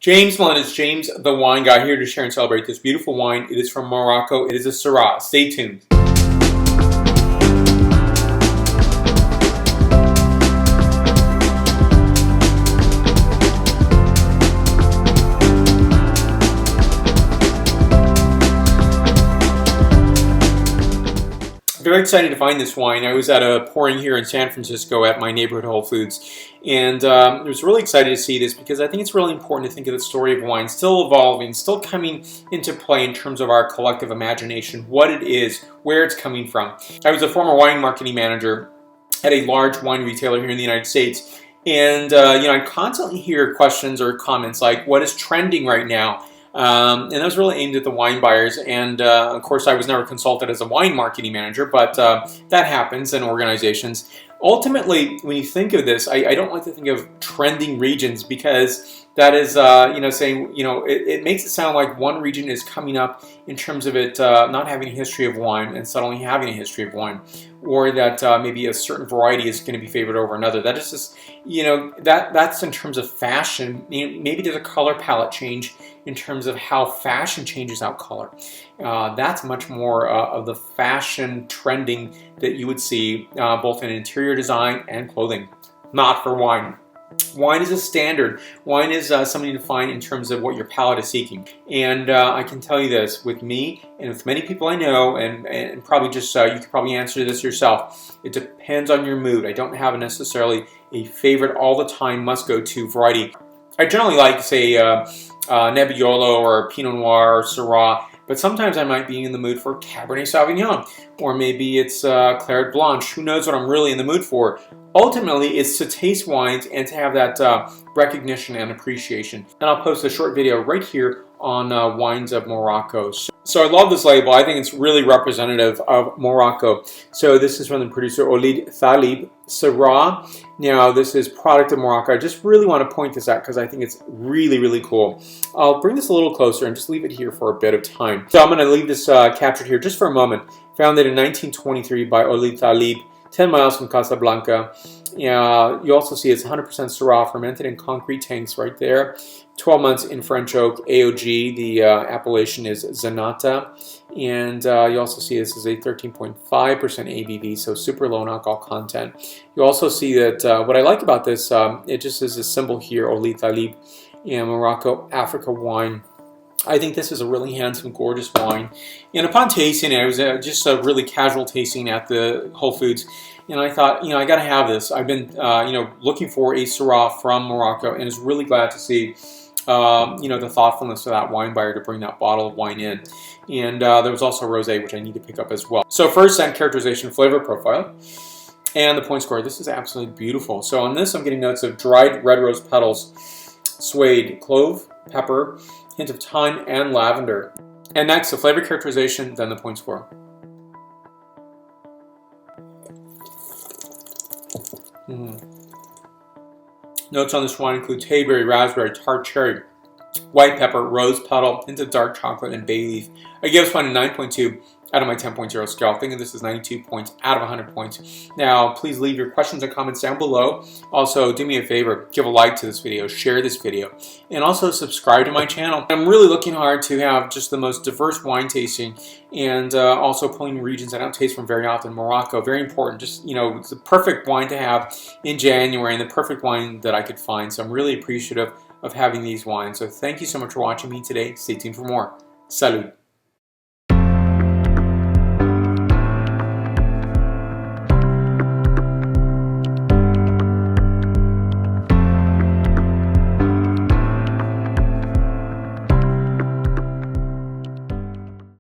James Melendez, James the Wine Guy, here to share and celebrate this beautiful wine. It is from Morocco. It is a Syrah. Stay tuned. Very excited to find this wine. I was at a pouring here in San Francisco at my neighborhood Whole Foods, and I was really excited to see this because I think it's really important to think of the story of wine still evolving, still coming into play in terms of our collective imagination, what it is, where it's coming from. I was a former wine marketing manager at a large wine retailer here in the United States, and I constantly hear questions or comments like, what is trending right now? And that was really aimed at the wine buyers, and of course I was never consulted as a wine marketing manager, but that happens in organizations. Ultimately, when you think of this, I don't like to think of trending regions because that is, saying, it makes it sound like one region is coming up in terms of it not having a history of wine and suddenly having a history of wine, or that maybe a certain variety is going to be favored over another. That is just, that's in terms of fashion. Maybe there's a color palette change in terms of how fashion changes out color. That's much more of the fashion trending that you would see both in interior design and clothing, not for wine. Wine is a standard. Wine is something to find in terms of what your palate is seeking. And I can tell you this, with me and with many people I know, and probably just you could probably answer this yourself, it depends on your mood. I don't have necessarily a favorite all the time must-go-to variety. I generally like, say, Nebbiolo or Pinot Noir or Syrah, but sometimes I might be in the mood for Cabernet Sauvignon, or maybe it's Claret Blanche. Who knows what I'm really in the mood for? Ultimately, it's to taste wines and to have that recognition and appreciation. And I'll post a short video right here on wines of Morocco. So I love this label. I think it's really representative of Morocco. So this is from the producer Ouled Thaleb, Syrah. Now this is product of Morocco. I just really want to point this out because I think it's really, really cool. I'll bring this a little closer and just leave it here for a bit of time. So I'm going to leave this captured here just for a moment. Founded in 1923 by Ouled Thaleb, 10 miles from Casablanca. You also see it's 100% Syrah, fermented in concrete tanks right there. 12 months in French oak, AOG. The appellation is Zenata. And you also see this is a 13.5% ABV, so super low in alcohol content. You also see that what I like about this, it just is a symbol here, Ouled Thaleb, and Morocco, Africa wine. I think this is a really handsome, gorgeous wine. And upon tasting it, it was just a really casual tasting at the Whole Foods. And I thought, I got to have this. I've been, looking for a Syrah from Morocco, and was really glad to see, the thoughtfulness of that wine buyer to bring that bottle of wine in. And there was also rosé, which I need to pick up as well. So first, scent characterization, flavor profile, and the point score. This is absolutely beautiful. So on this, I'm getting notes of dried red rose petals, suede, clove, pepper, hint of thyme, and lavender. And next, the flavor characterization, then the point score. Notes on this wine include hayberry, raspberry, tart cherry, white pepper, rose petal, hint of dark chocolate, and bay leaf. I give this one a 9.2 out of my 10.0 scale. I think this is 92 points out of 100 points. Now, please leave your questions and comments down below. Also, do me a favor, give a like to this video, share this video, and also subscribe to my channel. I'm really looking hard to have just the most diverse wine tasting, and also pulling regions I don't taste from very often. Morocco, very important. Just, it's the perfect wine to have in January, and the perfect wine that I could find. So I'm really appreciative of having these wines. So thank you so much for watching me today. Stay tuned for more. Salut.